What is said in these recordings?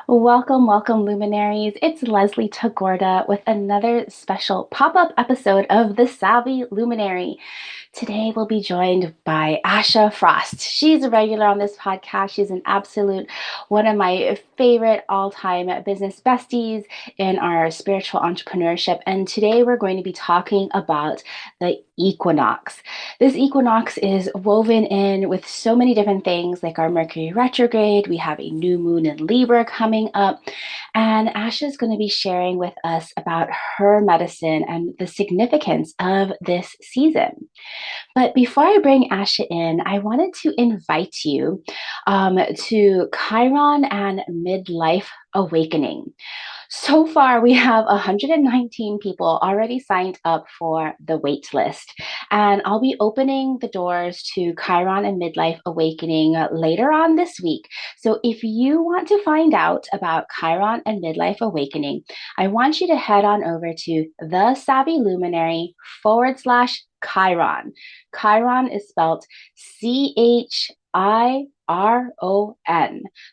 Welcome, welcome, luminaries. It's Leslie Tagorda with another special pop-up episode of The Savvy Luminary. Today we'll be joined by Asha Frost. She's a regular on this podcast. She's an absolute one of my favorite all-time business besties in our spiritual entrepreneurship. And today we're going to be talking about the equinox. This equinox is woven in with so many different things like our Mercury retrograde. We have a new moon in Libra coming up. And Asha is going to be sharing with us about her medicine and the significance of this season. But before I bring Asha in, I wanted to invite you to Chiron and Midlife Awakening. So far, we have 119 people already signed up for the wait list. And I'll be opening the doors to Chiron and Midlife Awakening later on this week. So if you want to find out about Chiron and Midlife Awakening, I want you to head on over to the Savvy Luminary /Chiron. Chiron is spelled Chiron.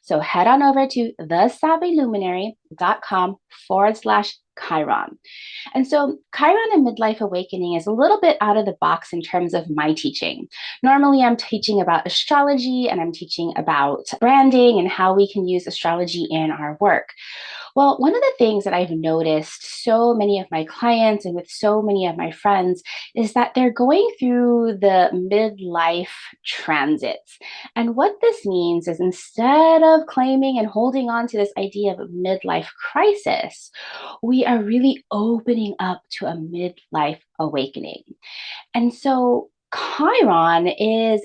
So head on over to thesavvyluminary.com/Chiron. And so Chiron and Midlife Awakening is a little bit out of the box in terms of my teaching. Normally, I'm teaching about astrology and I'm teaching about branding and how we can use astrology in our work. Well, one of the things that I've noticed so many of my clients and with so many of my friends is that they're going through the midlife transits. And what this means is instead of claiming and holding on to this idea of a midlife crisis, we are really opening up to a midlife awakening. And so Chiron is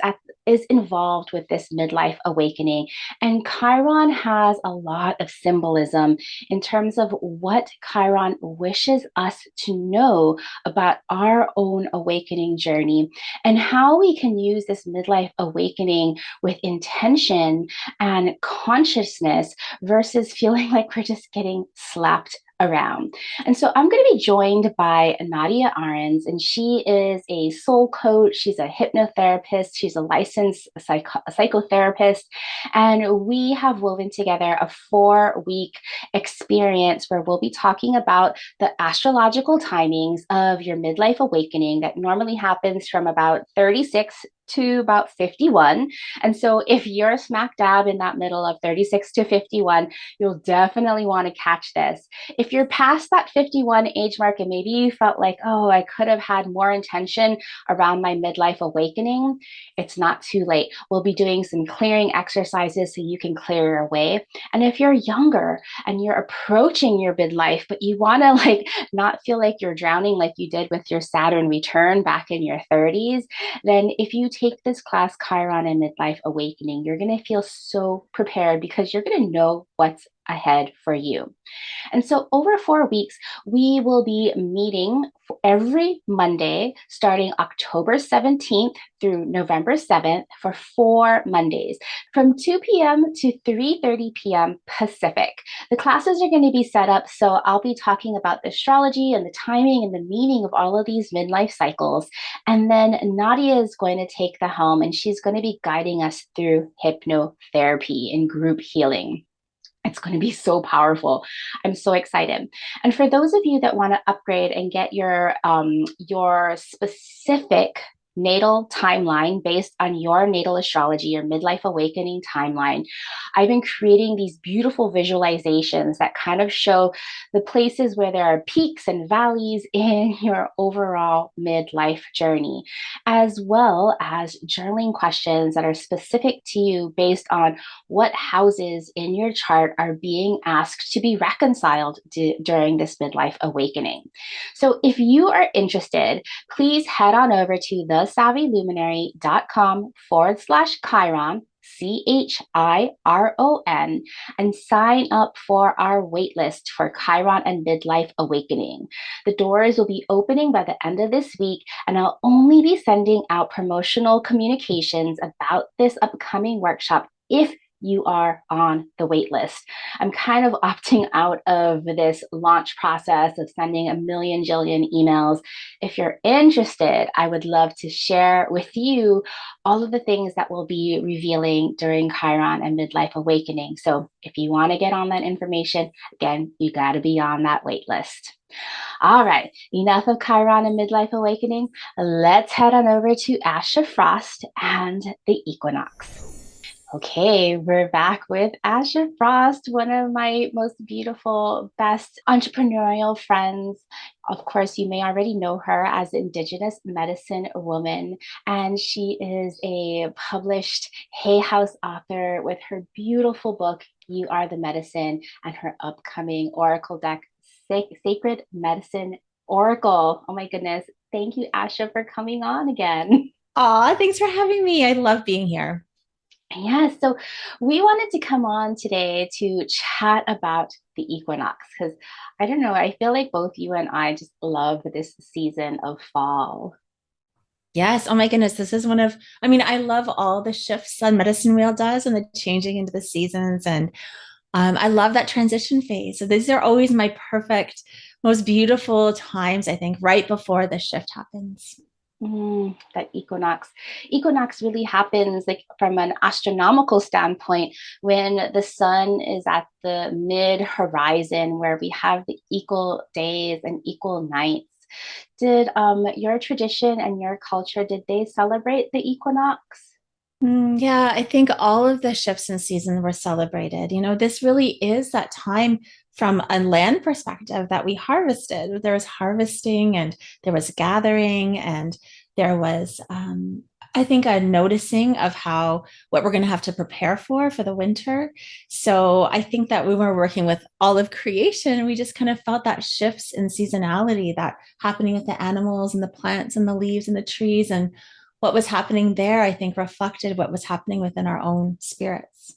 involved with this midlife awakening. And Chiron has a lot of symbolism in terms of what Chiron wishes us to know about our own awakening journey and how we can use this midlife awakening with intention and consciousness versus feeling like we're just getting slapped around. And so I'm going to be joined by Nadia Arens, and she is a soul coach. She's a hypnotherapist. She's a licensed psychotherapist. And we have woven together a 4-week experience where we'll be talking about the astrological timings of your midlife awakening that normally happens from about 36 to about 51. And so if you're smack dab in that middle of 36 to 51, you'll definitely want to catch this. If you're past that 51 age mark and maybe you felt like, oh, I could have had more intention around my midlife awakening, it's not too late. We'll be doing some clearing exercises so you can clear your way. And if you're younger and you're approaching your midlife, but you want to not feel like you're drowning like you did with your Saturn return back in your 30s, then if you take this class, Chiron and Midlife Awakening, you're going to feel so prepared because you're going to know what's ahead for you. And so over 4 weeks, we will be meeting every Monday starting October 17th through November 7th for 4 Mondays from 2 p.m. to 3:30 p.m. Pacific. The classes are going to be set up, so I'll be talking about the astrology and the timing and the meaning of all of these midlife cycles. And then Nadia is going to take the helm and she's going to be guiding us through hypnotherapy and group healing. It's going to be so powerful. I'm so excited. And for those of you that want to upgrade and get your specific natal timeline based on your natal astrology, your midlife awakening timeline, I've been creating these beautiful visualizations that kind of show the places where there are peaks and valleys in your overall midlife journey, as well as journaling questions that are specific to you based on what houses in your chart are being asked to be reconciled during this midlife awakening. So if you are interested, please head on over to thesavvyluminary.com/Chiron, Chiron, and sign up for our waitlist for Chiron and Midlife Awakening. The doors will be opening by the end of this week, and I'll only be sending out promotional communications about this upcoming workshop if you are on the wait list. I'm kind of opting out of this launch process of sending a million jillion emails. If you're interested, I would love to share with you all of the things that we'll be revealing during Chiron and Midlife Awakening. So if you want to get on that information, again, you got to be on that wait list. All right, enough of Chiron and Midlife Awakening. Let's head on over to Asha Frost and the equinox. Okay, we're back with Asha Frost, one of my most beautiful, best entrepreneurial friends. Of course, you may already know her as Indigenous Medicine woman, and she is a published Hay House author with her beautiful book, You Are the Medicine, and her upcoming Oracle deck, Sacred Medicine Oracle. Oh my goodness. Thank you, Asha, for coming on again. Aw, thanks for having me. I love being here. Yeah, so we wanted to come on today to chat about the equinox because I don't know, I feel like both you and I just love this season of fall. Yes. Oh my goodness. This is one of, I mean, I love all the shifts on Medicine Wheel does and the changing into the seasons. And I love that transition phase. So these are always my perfect, most beautiful times, I think, right before the shift happens. That equinox. Equinox really happens like from an astronomical standpoint when the sun is at the mid horizon where we have the equal days and equal nights. Did your tradition and your culture did they celebrate the equinox? Yeah, I think all of the shifts in season were celebrated. This really is that time from a land perspective that we harvested. There was harvesting and there was gathering and there was, I think, a noticing of what we're going to have to prepare for the winter. So I think that we were working with all of creation. We just kind of felt that shifts in seasonality that happening with the animals and the plants and the leaves and the trees and what was happening there, I think, reflected what was happening within our own spirits.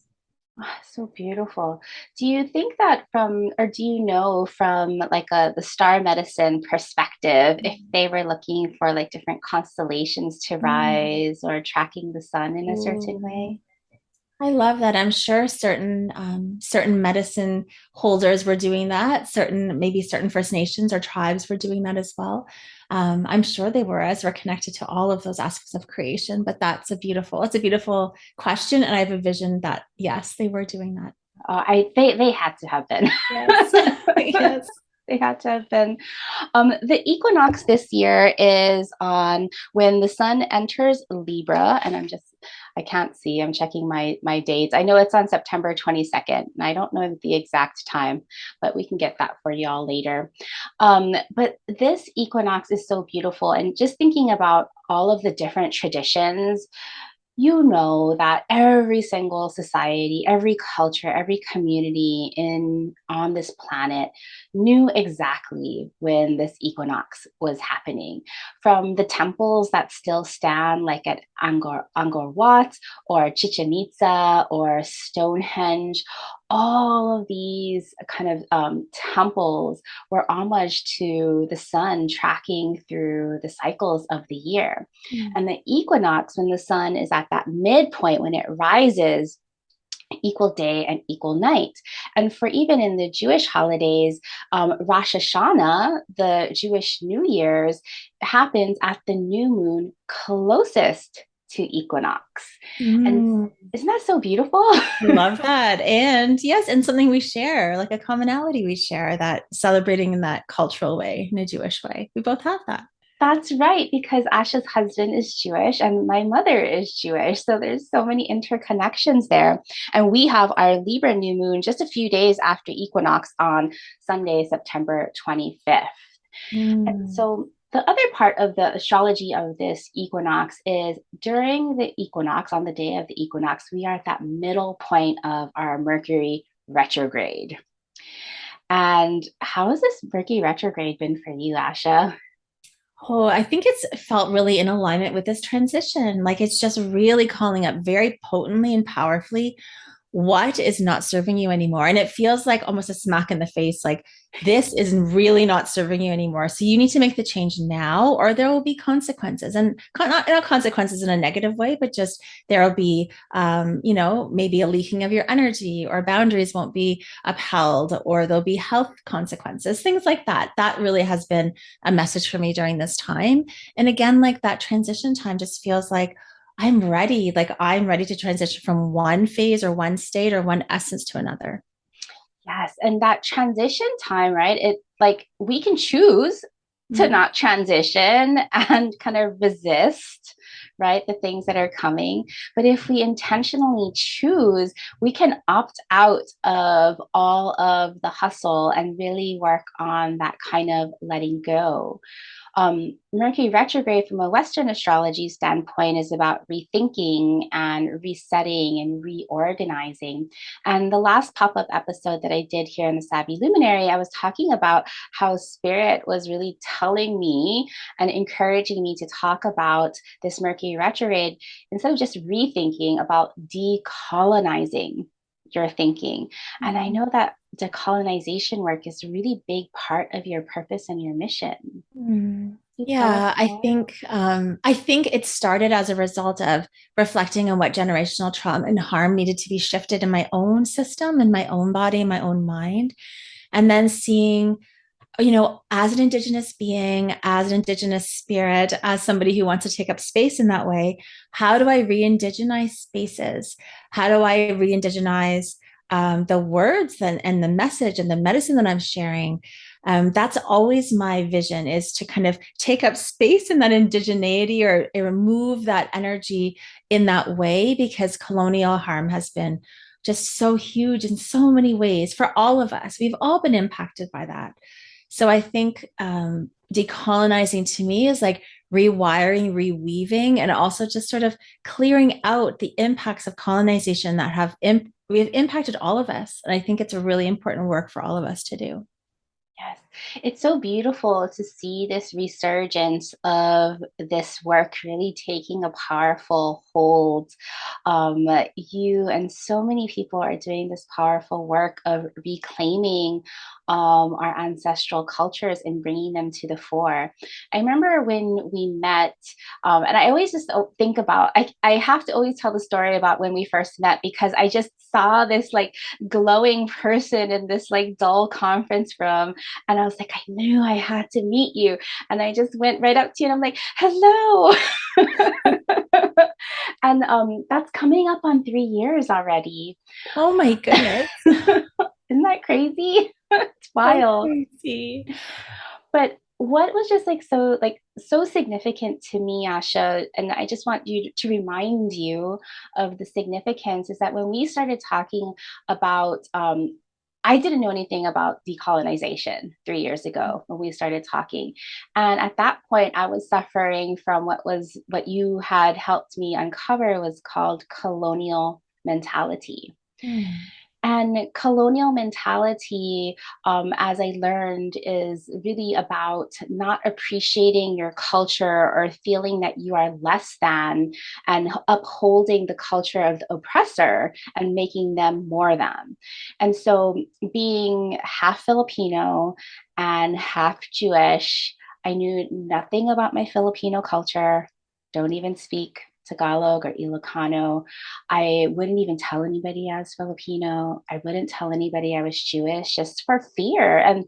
So beautiful. Do you think that or do you know from like the star medicine perspective, if they were looking for like different constellations to Mm. rise or tracking the sun in a certain Ooh. way? I love that. I'm sure certain medicine holders were doing that. Maybe certain First Nations or tribes were doing that as well. I'm sure they were, as we're connected to all of those aspects of creation. But it's a beautiful question, and I have a vision that yes, they were doing that. They had to have been. Yes, yes. They had to have been. The equinox this year is on when the sun enters Libra, and I can't see. I'm checking my dates. I know it's on September 22nd, and I don't know the exact time, but we can get that for y'all later. But this equinox is so beautiful, and just thinking about all of the different traditions, you know that every single society, every culture, every community in on this planet knew exactly when this equinox was happening. From the temples that still stand, like at Angkor Wat or Chichen Itza or Stonehenge, all of these kind of temples were homage to the sun tracking through the cycles of the year. Mm. And the equinox, when the sun is at that midpoint, when it rises, equal day and equal night. And for even in the Jewish holidays, Rosh Hashanah, the Jewish New Year's, happens at the new moon closest to equinox. And Mm. isn't that so beautiful? Love that. And yes, and something we share, like a commonality we share, that celebrating in that cultural way, in a Jewish way. We both have that. That's right, because Asha's husband is Jewish and my mother is Jewish. So there's so many interconnections there. And we have our Libra new moon just a few days after equinox on Sunday, September 25th. And Mm. so the other part of the astrology of this equinox is during the equinox, on the day of the equinox, we are at that middle point of our Mercury retrograde. And how has this Mercury retrograde been for you, Asha? Oh, I think it's felt really in alignment with this transition. Like it's just really calling up very potently and powerfully what is not serving you anymore. And it feels like almost a smack in the face, like this is really not serving you anymore. So you need to make the change now, or there will be consequences, and not consequences in a negative way, but just there will be, maybe a leaking of your energy, or boundaries won't be upheld, or there'll be health consequences, things like that. That really has been a message for me during this time. And again, like that transition time just feels like, I'm ready. Like I'm ready to transition from one phase or one state or one essence to another. Yes. And that transition time, right? It like we can choose to Mm. not transition and kind of resist, right? The things that are coming. But if we intentionally choose, we can opt out of all of the hustle and really work on that kind of letting go. Mercury retrograde from a Western astrology standpoint is about rethinking and resetting and reorganizing. And the last pop up episode that I did here in the Savvy Luminary, I was talking about how Spirit was really telling me and encouraging me to talk about this Mercury retrograde instead of just rethinking about decolonizing your thinking. And I know that decolonization work is a really big part of your purpose and your mission. Mm. Can you tell us Yeah, more? I think it started as a result of reflecting on what generational trauma and harm needed to be shifted in my own system, in my own body, in my own mind, and then seeing, as an Indigenous being, as an Indigenous spirit, as somebody who wants to take up space in that way, how do I re-indigenize spaces? How do I re-indigenize the words and the message and the medicine that I'm sharing? That's always my vision, is to kind of take up space in that indigeneity, or remove that energy in that way, because colonial harm has been just so huge in so many ways for all of us. We've all been impacted by that. So I think decolonizing to me is like rewiring, reweaving, and also just sort of clearing out the impacts of colonization that have impacted all of us. And I think it's a really important work for all of us to do. Yes, it's so beautiful to see this resurgence of this work really taking a powerful hold. You and so many people are doing this powerful work of reclaiming our ancestral cultures and bringing them to the fore. I remember when we met, and I always just think about, I have to always tell the story about when we first met because I just saw this like glowing person in this like dull conference room and I was like, I knew I had to meet you. And I just went right up to you and I'm like, hello. And that's coming up on 3 years already. Oh my goodness. Isn't that crazy? It's So wild. crazy. But what was just like so significant to me, Asha, and I just want you to remind you of the significance is that when we started talking about I didn't know anything about decolonization 3 years ago when we started talking. And at that point, I was suffering from what you had helped me uncover was called colonial mentality. Mm. And colonial mentality, as I learned, is really about not appreciating your culture or feeling that you are less than and upholding the culture of the oppressor and making them more than. And so, being half Filipino and half Jewish, I knew nothing about my Filipino culture, don't even speak Tagalog or Ilocano. I wouldn't even tell anybody I was Filipino. I wouldn't tell anybody I was Jewish just for fear. And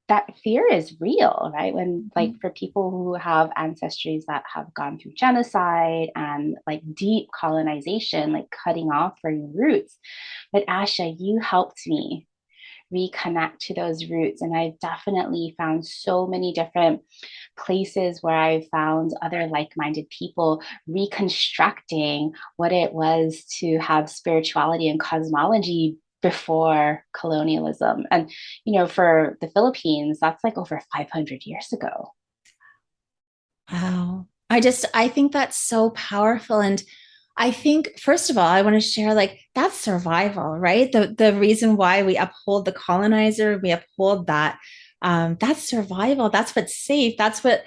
that fear is real, right? When, like, for people who have ancestries that have gone through genocide and like deep colonization, like cutting off for your roots. But Asha, you helped me reconnect to those roots. And I've definitely found so many different places where I found other like minded people reconstructing what it was to have spirituality and cosmology before colonialism. And, for the Philippines, that's like over 500 years ago. Wow. I think that's so powerful. And I think, first of all, I want to share like that's survival, right? The reason why we uphold the colonizer, we uphold that That's survival. That's what's safe. That's what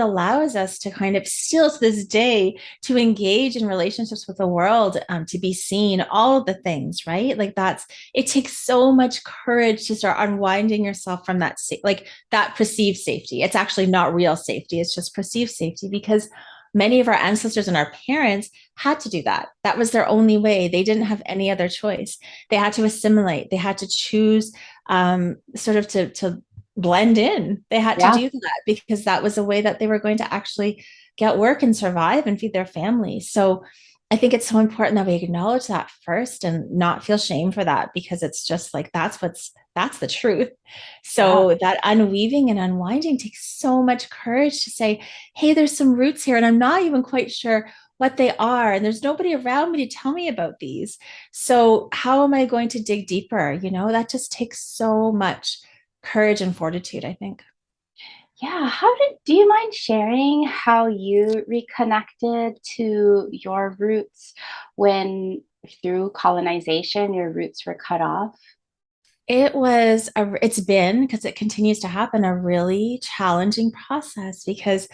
allows us to kind of still to this day to engage in relationships with the world, to be seen, all of the things, right? Like that's it takes so much courage to start unwinding yourself from that like that perceived safety. It's actually not real safety. It's just perceived safety because many of our ancestors and our parents had to do that. That was their only way. They didn't have any other choice. They had to assimilate. They had to choose sort of to blend in. They had to Yeah. do that because that was a way that they were going to actually get work and survive and feed their family. So I think it's so important that we acknowledge that first and not feel shame for that because it's just like that's the truth. Yeah. So that unweaving and unwinding takes so much courage to say, hey, there's some roots here and I'm not even quite sure what they are and there's nobody around me to tell me about these. So how am I going to dig deeper? That just takes so much courage and fortitude, I think. Yeah. Do you mind sharing how you reconnected to your roots when through colonization, your roots were cut off? It's been, because it continues to happen, a really challenging process because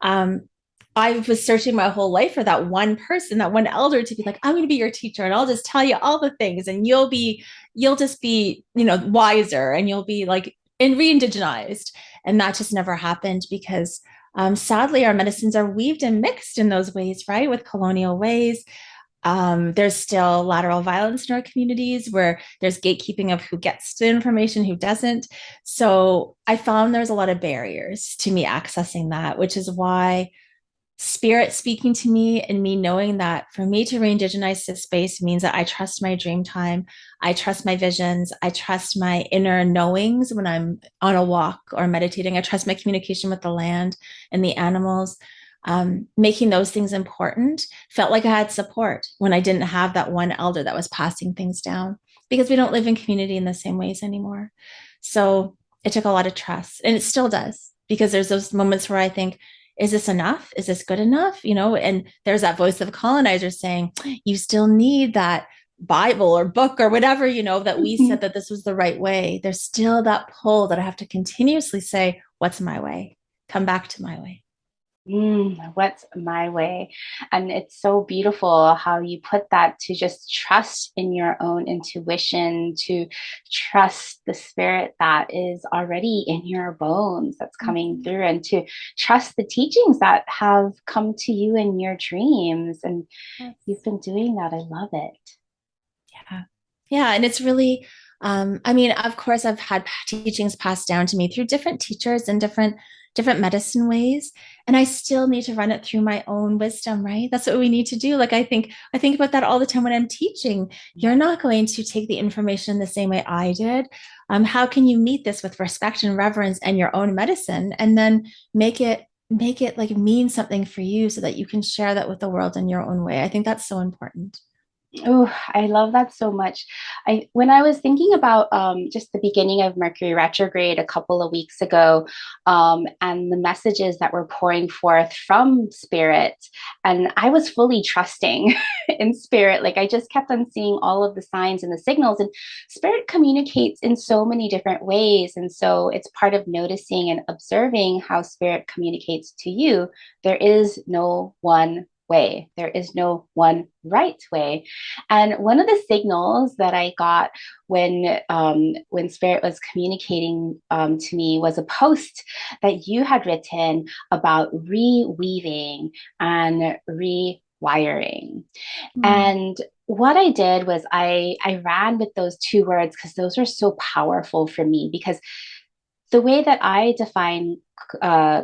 um, I was searching my whole life for that one person, that one elder to be like, I'm going to be your teacher and I'll just tell you all the things and you'll just be, wiser and you'll be like re-indigenized. And that just never happened because sadly our medicines are weaved and mixed in those ways, right? With colonial ways. There's still lateral violence in our communities where there's gatekeeping of who gets the information, who doesn't. So I found there's a lot of barriers to me accessing that, which is why spirit speaking to me and me knowing that for me to re-indigenize this space means that I trust my dream time, I trust my visions, I trust my inner knowings when I'm on a walk or meditating, I trust my communication with the land and the animals. Making those things important felt like I had support when I didn't have that one elder that was passing things down because we don't live in community in the same ways anymore. So it took a lot of trust and it still does because there's those moments where I think, is this enough? Is this good enough? And there's that voice of colonizers saying, you still need that Bible or book or whatever, that we said that this was the right way. There's still that pull that I have to continuously say, what's my way? Come back to my way. What's my way? And it's so beautiful how you put that to just trust in your own intuition, to trust the spirit that is already in your bones that's coming Mm-hmm. through, and to trust the teachings that have come to you in your dreams. And Yes. you've been doing that. I love it. Yeah. Yeah. And it's really, I mean, of course, I've had teachings passed down to me through different teachers and different medicine ways. And I still need to run it through my own wisdom, right? That's what we need to do. Like I think about that all the time when I'm teaching. You're not going to take the information the same way I did. How can you meet this with respect and reverence and your own medicine and then make it like mean something for you so that you can share that with the world in your own way? I think that's so important. Oh, I love that so much. When I was thinking about just the beginning of Mercury retrograde a couple of weeks ago, and the messages that were pouring forth from spirit, and I was fully trusting in spirit. Like I just kept on seeing all of the signs and the signals, and spirit communicates in so many different ways. And so it's part of noticing and observing how spirit communicates to you. There is no one way. There is no one right way. And one of the signals that I got when Spirit was communicating to me was a post that you had written about reweaving and rewiring. Mm. And what I did was I ran with those two words because those are so powerful for me. Because the way that I define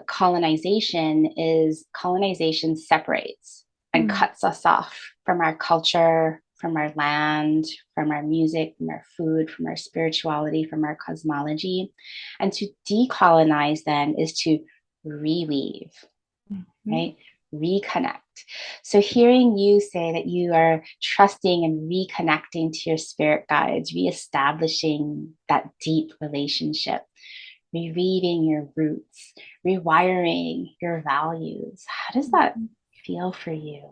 colonization is colonization separates and Mm. cuts us off from our culture, from our land, from our music, from our food, from our spirituality, from our cosmology. And to decolonize then is to reweave, Mhm. right? Reconnect. So, hearing you say that you are trusting and reconnecting to your spirit guides, reestablishing that deep relationship, rereading your roots, rewiring your values. How does that feel for you?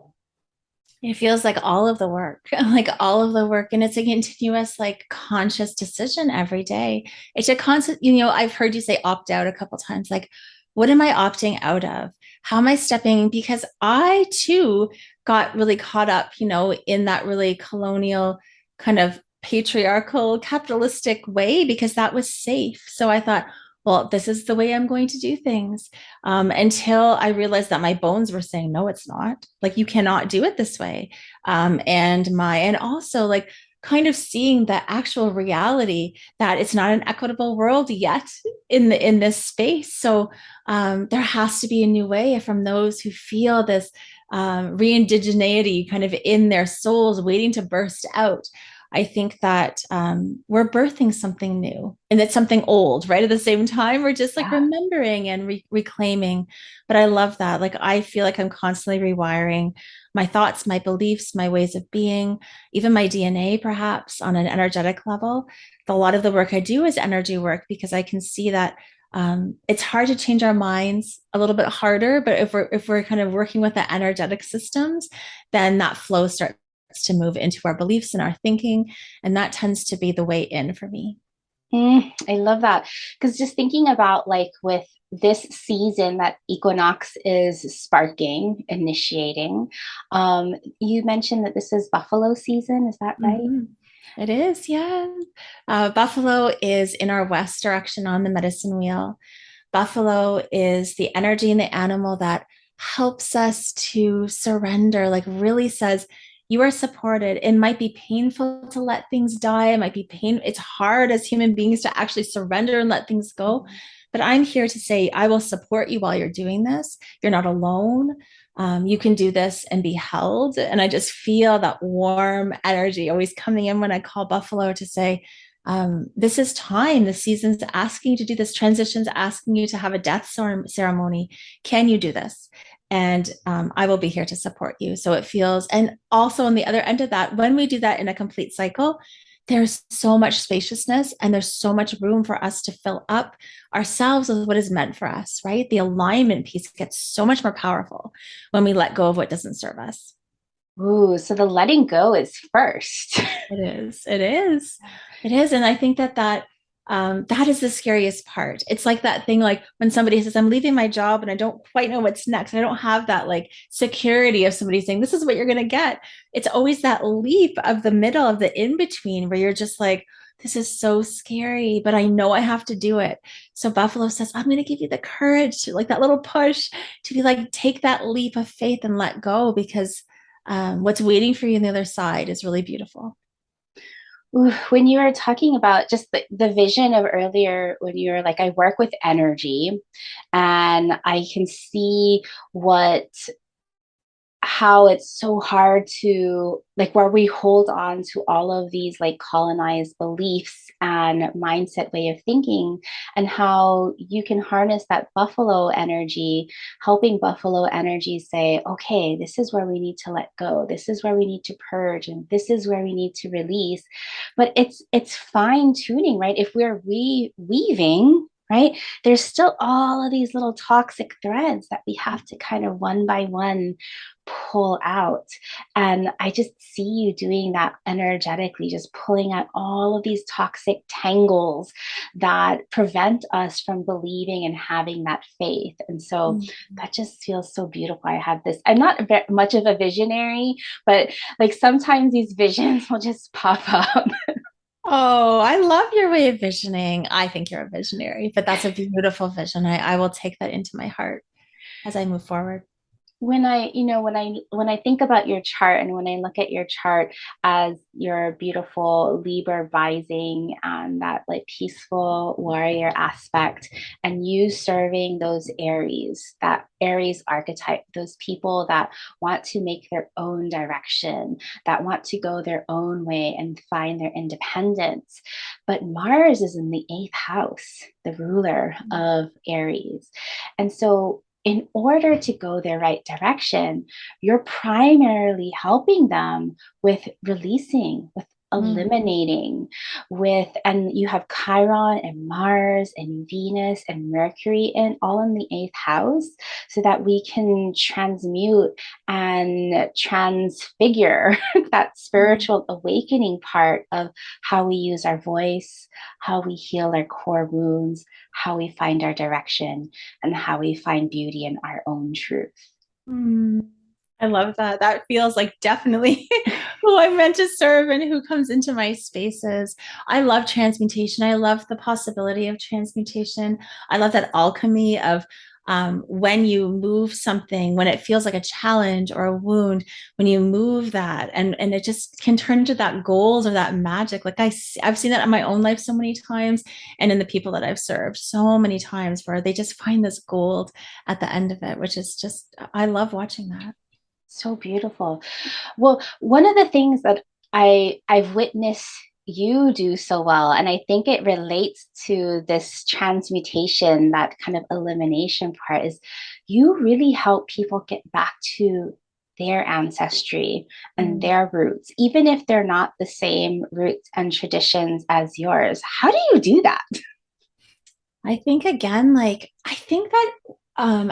It feels like all of the work, like all of the work. And it's a continuous, like conscious decision every day. It's a constant, I've heard you say opt out a couple times. Like, what am I opting out of? How am I stepping? Because I too got really caught up, in that really colonial kind of patriarchal capitalistic way because that was safe. So I thought, well, this is the way I'm going to do things, until I realized that my bones were saying, no, it's not. Like, you cannot do it this way. And also like kind of seeing the actual reality that it's not an equitable world yet in this space. So there has to be a new way from those who feel this re-indigeneity kind of in their souls waiting to burst out. I think that we're birthing something new and it's something old, right? At the same time, we're just like Yeah. remembering and reclaiming. But I love that. Like, I feel like I'm constantly rewiring my thoughts, my beliefs, my ways of being, even my DNA, perhaps on an energetic level. A lot of the work I do is energy work because I can see that it's hard to change our minds, a little bit harder, but if we're kind of working with the energetic systems, then that flow starts to move into our beliefs and our thinking. And that tends to be the way in for me. I love that. Because just thinking about like with this season that Equinox is sparking, initiating, you mentioned that this is buffalo season. Is that right? Mm-hmm. It is, yeah. Buffalo is in our west direction on the medicine wheel. Buffalo is the energy in the animal that helps us to surrender, like really says, you are supported. It might be painful to let things die. It might be pain. It's hard as human beings to actually surrender and let things go. But I'm here to say, I will support you while you're doing this. You're not alone. You can do this and be held. And I just feel that warm energy always coming in when I call Buffalo to say, this is time. The season's asking you to do this. Transition's asking you to have a death ceremony. Can you do this? And I will be here to support you. So it feels, and also on the other end of that, when we do that in a complete cycle, there's so much spaciousness and there's so much room for us to fill up ourselves with what is meant for us, right? The alignment piece gets so much more powerful when we let go of what doesn't serve us. Ooh, so the letting go is first. It is. It is. It is. And I think that is the scariest part. It's like that thing, like when somebody says, I'm leaving my job and I don't quite know what's next. I don't have that like security of somebody saying, this is what you're going to get. It's always that leap of the middle of the in between where you're just like, this is so scary, but I know I have to do it. So Buffalo says, I'm going to give you the courage to like that little push to be like, take that leap of faith and let go because what's waiting for you on the other side is really beautiful. Ooh, when you were talking about just the vision of earlier, when you were like, I work with energy and I can see what how it's so hard to like where we hold on to all of these like colonized beliefs and mindset way of thinking and how you can harness that buffalo energy, helping buffalo energy say, okay, this is where we need to let go, this is where we need to purge, and this is where we need to release. But it's fine tuning, right? If we're reweaving, right, there's still all of these little toxic threads that we have to kind of one by one pull out. And I just see you doing that energetically, just pulling out all of these toxic tangles that prevent us from believing and having that faith. And so Mm. that just feels so beautiful. I have this, I'm not very much of a visionary, but like sometimes these visions will just pop up. Oh, I love your way of visioning. I think you're a visionary, but that's a beautiful vision. I will take that into my heart as I move forward. When I, when I think about your chart and when I look at your chart as your beautiful Libra rising and that like peaceful warrior aspect, and you serving those Aries, that Aries archetype, those people that want to make their own direction, that want to go their own way and find their independence. But Mars is in the eighth house, the ruler of Aries. And so in order to go their right direction, you're primarily helping them with releasing, with Mm. eliminating and you have Chiron and Mars and Venus and Mercury in all in the eighth house, so that we can transmute and transfigure that Mm. spiritual awakening part of how we use our voice, how we heal our core wounds, how we find our direction, and how we find beauty in our own truth. Mm. I love that. That feels like definitely who I'm meant to serve and who comes into my spaces. I love transmutation. I love the possibility of transmutation. I love that alchemy of when you move something, when it feels like a challenge or a wound, when you move that and it just can turn into that gold or that magic. Like I've seen that in my own life so many times and in the people that I've served so many times where they just find this gold at the end of it, which is just, I love watching that. So beautiful. Well, one of the things that I've witnessed you do so well, and I think it relates to this transmutation, that kind of elimination part, is you really help people get back to their ancestry and Mm. their roots, even if they're not the same roots and traditions as yours. How do you do that? I think again, like I think that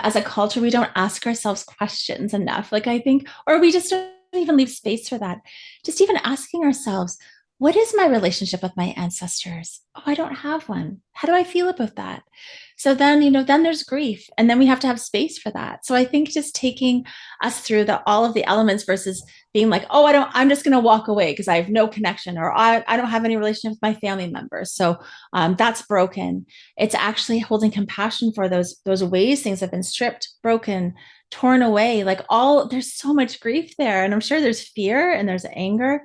as a culture, we don't ask ourselves questions enough. Like I think, or we just don't even leave space for that. Just even asking ourselves, what is my relationship with my ancestors? Oh, I don't have one. How do I feel about that? So then, then there's grief, and then we have to have space for that. So I think just taking us through all of the elements versus being like, oh, I'm just going to walk away because I have no connection, or I don't have any relationship with my family members. So that's broken. It's actually holding compassion for those ways things have been stripped, broken, torn away. Like there's so much grief there, and I'm sure there's fear and there's anger.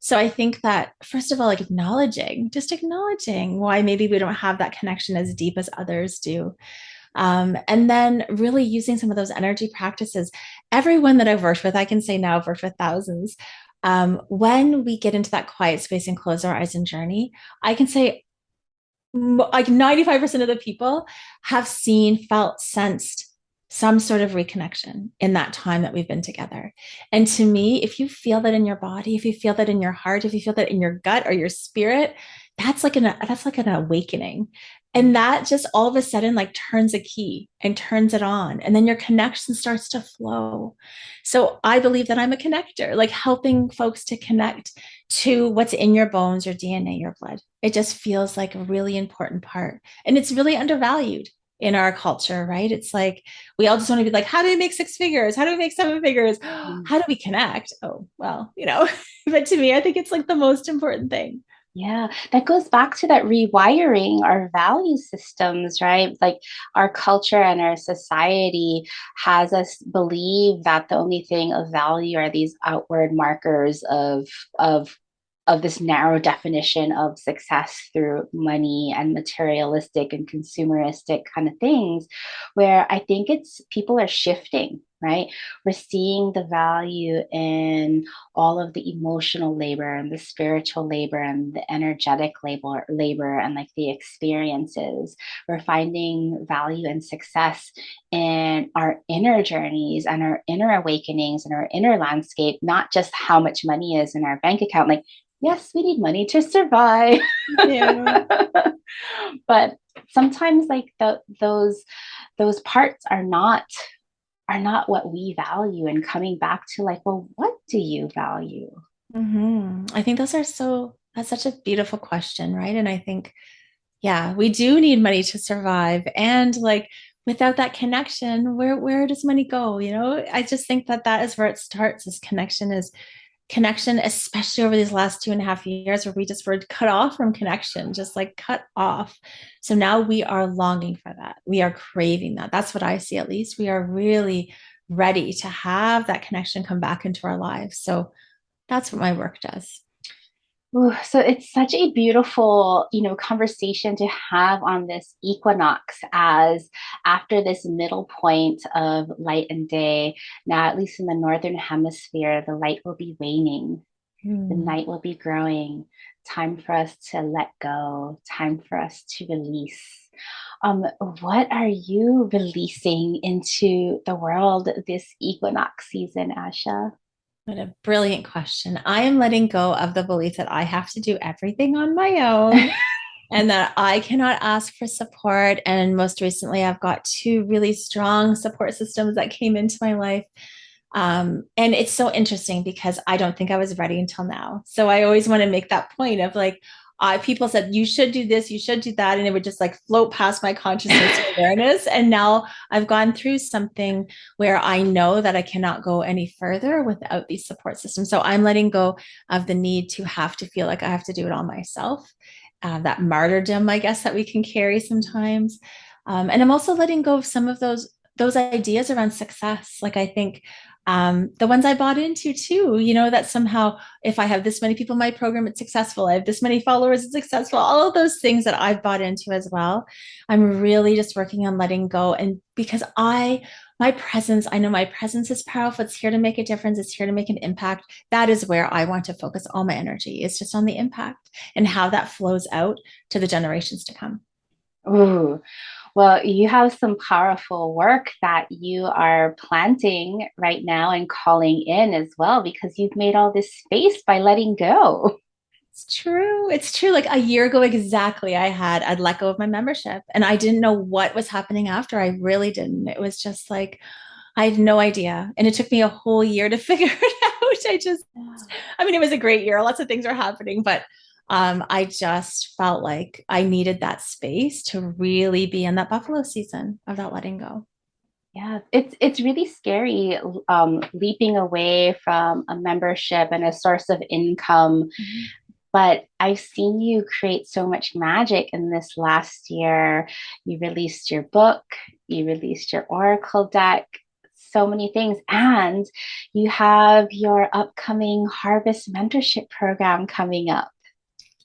So I think that first of all, like just acknowledging why maybe we don't have that connection as deep as others do. And then really using some of those energy practices. Everyone that I've worked with, I can say now I've worked with thousands. When we get into that quiet space and close our eyes and journey, I can say like 95% of the people have seen, felt, sensed some sort of reconnection in that time that we've been together. And to me, if you feel that in your body, if you feel that in your heart, if you feel that in your gut or your spirit, that's like an awakening. And that just all of a sudden like turns a key and turns it on. And then your connection starts to flow. So I believe that I'm a connector, like helping folks to connect to what's in your bones, your DNA, your blood. It just feels like a really important part. And it's really undervalued in our culture, right? It's like we all just want to be like, how do we make six figures? How do we make seven figures? How do we connect? Oh, well, but to me, I think it's like the most important thing. Yeah, that goes back to that rewiring our value systems, right? Like our culture and our society has us believe that the only thing of value are these outward markers of of this narrow definition of success through money and materialistic and consumeristic kind of things, where I think it's people are shifting, right? We're seeing the value in all of the emotional labor and the spiritual labor and the energetic labor and like the experiences. We're finding value and success in our inner journeys and our inner awakenings and our inner landscape, not just how much money is in our bank account. Like, yes, we need money to survive. Yeah. But sometimes like those parts are not what we value, and coming back to like, well, what do you value? I think that's such a beautiful question, right? And I think, yeah, we do need money to survive. And like without that connection, where does money go? I just think that that is where it starts. Is connection, especially over these last 2.5 years where we just were cut off from connection, just like cut off. So now we are longing for that. We are craving that. That's what I see, at least. We are really ready to have that connection come back into our lives. So that's what my work does. Ooh, so it's such a beautiful, conversation to have on this equinox, as after this middle point of light and day, now at least in the northern hemisphere, the light will be waning, the Hmm. night will be growing. Time for us to let go, time for us to release. What are you releasing into the world this equinox season, Asha? What a brilliant question. I am letting go of the belief that I have to do everything on my own and that I cannot ask for support. And most recently, I've got two really strong support systems that came into my life. And it's so interesting because I don't think I was ready until now. So I always want to make that point of like, people said, you should do this, you should do that. And it would just like float past my consciousness awareness. And now I've gone through something where I know that I cannot go any further without these support systems. So I'm letting go of the need to have to feel like I have to do it all myself. That martyrdom, I guess, that we can carry sometimes. And I'm also letting go of some of those ideas around success. Like I think the ones I bought into too, that somehow if I have this many people in my program, it's successful. I have this many followers, it's successful. All of those things that I've bought into as well. I'm really just working on letting go. And because my presence, I know my presence is powerful. It's here to make a difference. It's here to make an impact. That is where I want to focus all my energy. It's just on the impact and how that flows out to the generations to come. Ooh, well, you have some powerful work that you are planting right now and calling in as well because you've made all this space by letting go. It's true. It's true. Like a year ago, exactly, I'd let go of my membership and I didn't know what was happening after. I really didn't. It was just like, I had no idea. And it took me a whole year to figure it out. I mean, it was a great year. Lots of things were happening, but I just felt like I needed that space to really be in that buffalo season of that letting go. Yeah, it's really scary leaping away from a membership and a source of income. Mm-hmm. But I've seen you create so much magic in this last year. You released your book, you released your Oracle deck, so many things. And you have your upcoming Harvest Mentorship program coming up.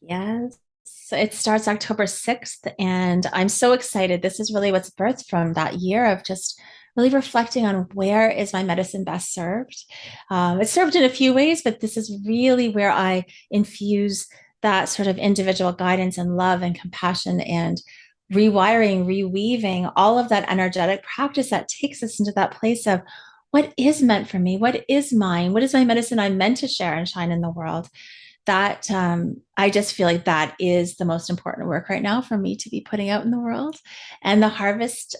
Yes. So it starts October 6th, and I'm so excited. This is really what's birthed from that year of just really reflecting on where is my medicine best served. It's served in a few ways, but this is really where I infuse that sort of individual guidance and love and compassion and rewiring, reweaving all of that energetic practice that takes us into that place of what is meant for me, what is mine, what is my medicine I'm meant to share and shine in the world. That I just feel like that is the most important work right now for me to be putting out in the world. And the Harvest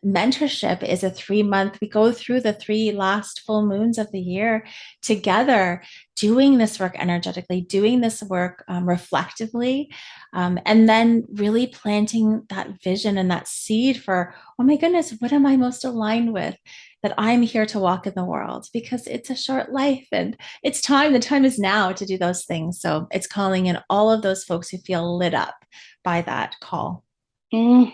mentorship is a 3 month, we go through the three last full moons of the year together, doing this work energetically, doing this work reflectively, and then really planting that vision and that seed for, oh my goodness, what am I most aligned with? That I'm here to walk in the world because it's a short life and it's time. The time is now to do those things. So it's calling in all of those folks who feel lit up by that call. Mm,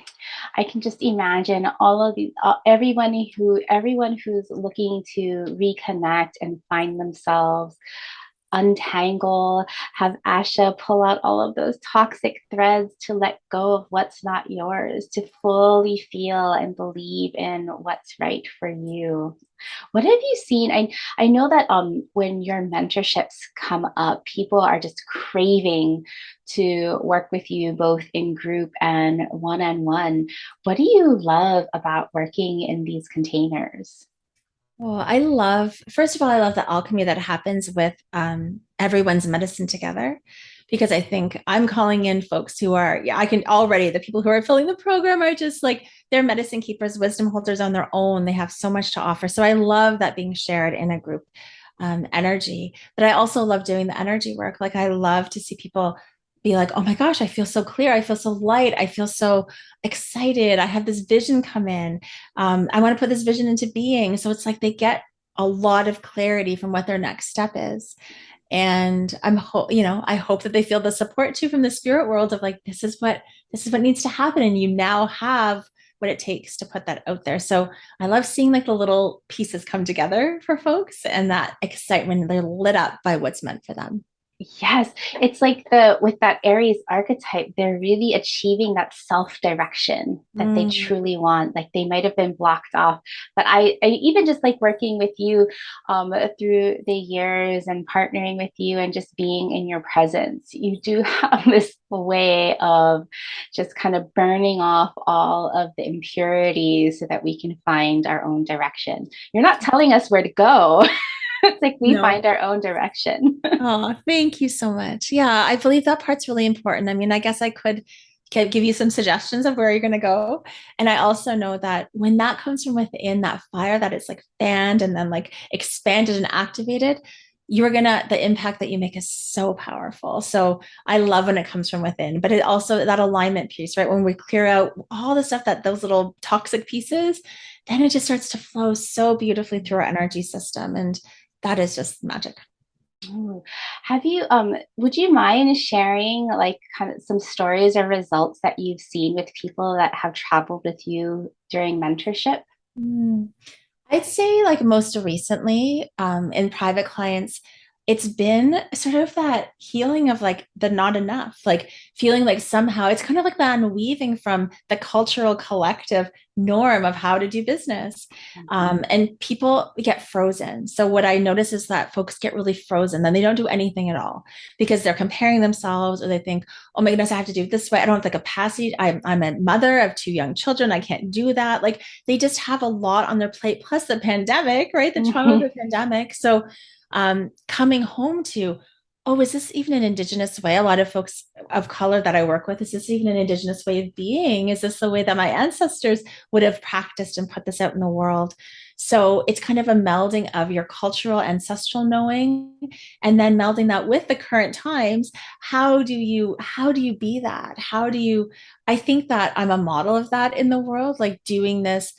I can just imagine all of these, everyone who's looking to reconnect and find themselves, untangle, have Asha pull out all of those toxic threads to let go of what's not yours, to fully feel and believe in what's right for you. What have you seen? I know that when your mentorships come up, people are just craving to work with you both in group and one on one. What do you love about working in these containers? Well, first of all, I love the alchemy that happens with everyone's medicine together because I think I'm calling in folks who are, yeah, I can already, the people who are filling the program are just like, they're medicine keepers, wisdom holders on their own. They have so much to offer. So I love that being shared in a group energy. But I also love doing the energy work. Like I love to see people be like, oh my gosh, I feel so clear. I feel so light. I feel so excited. I have this vision come in. I want to put this vision into being. So it's like they get a lot of clarity from what their next step is. And I hope that they feel the support too from the spirit world of like, this is what needs to happen. And you now have what it takes to put that out there. So I love seeing like the little pieces come together for folks and that excitement, they're lit up by what's meant for them. Yes, it's like the with that Aries archetype, they're really achieving that self-direction that they Mm. truly want. Like they might have been blocked off, but I even just like working with you through the years and partnering with you and just being in your presence. You do have this way of just kind of burning off all of the impurities so that we can find our own direction. You're not telling us where to go. It's like we No. find our own direction. Oh, thank you so much. Yeah, I believe that part's really important. I mean, I guess I could give you some suggestions of where you're going to go. And I also know that when that comes from within, that fire that it's like fanned and then like expanded and activated, the impact that you make is so powerful. So I love when it comes from within, but it also that alignment piece, right? When we clear out all the stuff that those little toxic pieces, then it just starts to flow so beautifully through our energy system. And that is just magic. Ooh. Have you, would you mind sharing like kind of some stories or results that you've seen with people that have traveled with you during mentorship? Mm. I'd say like most recently, in private clients, it's been sort of that healing of like the not enough, like feeling like somehow it's kind of like that unweaving from the cultural collective norm of how to do business. Mhm. And people get frozen. So what I notice is that folks get really frozen, then they don't do anything at all because they're comparing themselves or they think, oh my goodness, I have to do it this way. I don't have the capacity. I'm a mother of two young children. I can't do that. Like they just have a lot on their plate, plus the pandemic, right? The trauma of Mhm. the pandemic. So coming home to, oh, is this even an Indigenous way? A lot of folks of color that I work with, is this even an Indigenous way of being? Is this the way that my ancestors would have practiced and put this out in the world? So it's kind of a melding of your cultural ancestral knowing and then melding that with the current times. How do you be that? I think that I'm a model of that in the world, like doing this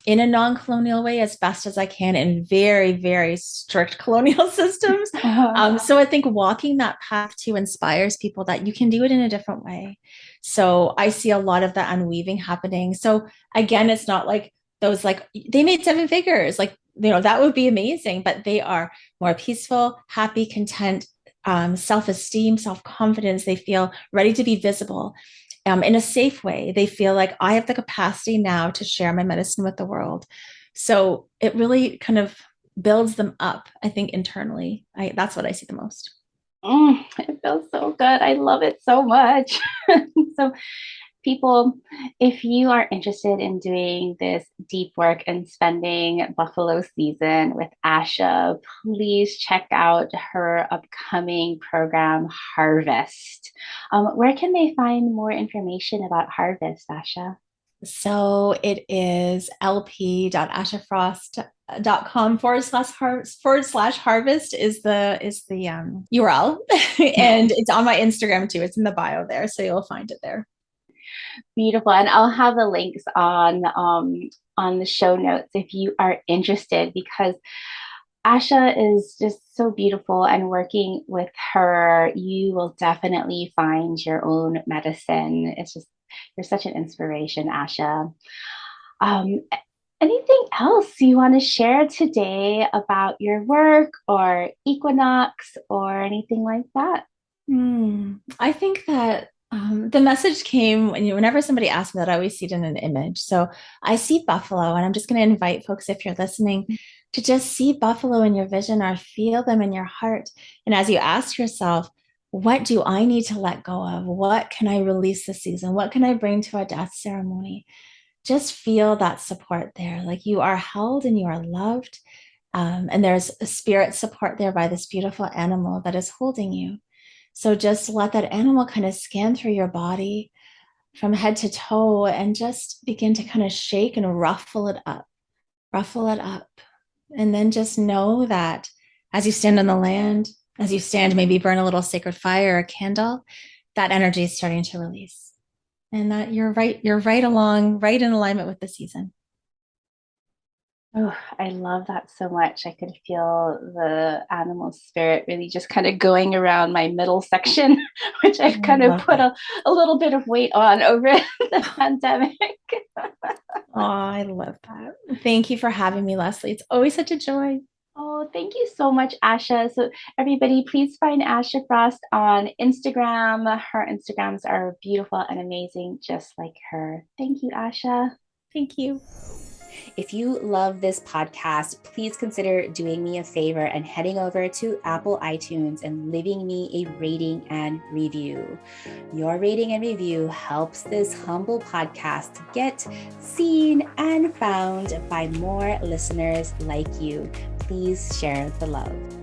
in a non-colonial way as best as I can in very, very strict colonial systems. So I think walking that path too inspires people that you can do it in a different way. So I see a lot of that unweaving happening. So again, it's not like those like they made seven figures, like that would be amazing, but they are more peaceful, happy, content, self-esteem, self-confidence. They feel ready to be visible in a safe way. They feel like I have the capacity now to share my medicine with the world. So it really kind of builds them up, I think, internally. That's what I see the most. It feels so good. I love it so much. So, people, if you are interested in doing this deep work and spending Buffalo season with Asha, please check out her upcoming program, Harvest. Where can they find more information about Harvest, Asha? So it is lp.ashafrost.com // harvest is the URL. And it's on my Instagram too. It's in the bio there. So you'll find it there. Beautiful. And I'll have the links on the show notes if you are interested, because Asha is just so beautiful, and working with her, you will definitely find your own medicine. It's just, you're such an inspiration, Asha. Um, Anything else you want to share today about your work or Equinox or anything like that? I think that the message came whenever somebody asks me that, I always see it in an image. So I see buffalo, and I'm just going to invite folks, if you're listening, to just see buffalo in your vision or feel them in your heart. And as you ask yourself, what do I need to let go of? What can I release this season? What can I bring to a death ceremony? Just feel that support there. Like you are held and you are loved. And there's a spirit support there by this beautiful animal that is holding you. So just let that animal kind of scan through your body from head to toe and just begin to kind of shake and ruffle it up, ruffle it up. And then just know that as you stand on the land, as you stand, maybe burn a little sacred fire or a candle, that energy is starting to release. And that you're right along, right in alignment with the season. Oh, I love that so much. I could feel the animal spirit really just kind of going around my middle section, which I I've kind of love put that. a little bit of weight on over the pandemic. Oh, I love that. Thank you for having me, Leslie. It's always such a joy. Oh, thank you so much, Asha. So, everybody, please find Asha Frost on Instagram. Her Instagrams are beautiful and amazing, just like her. Thank you, Asha. Thank you. If you love this podcast, please consider doing me a favor and heading over to Apple iTunes and leaving me a rating and review. Your rating and review helps this humble podcast get seen and found by more listeners like you. Please share the love.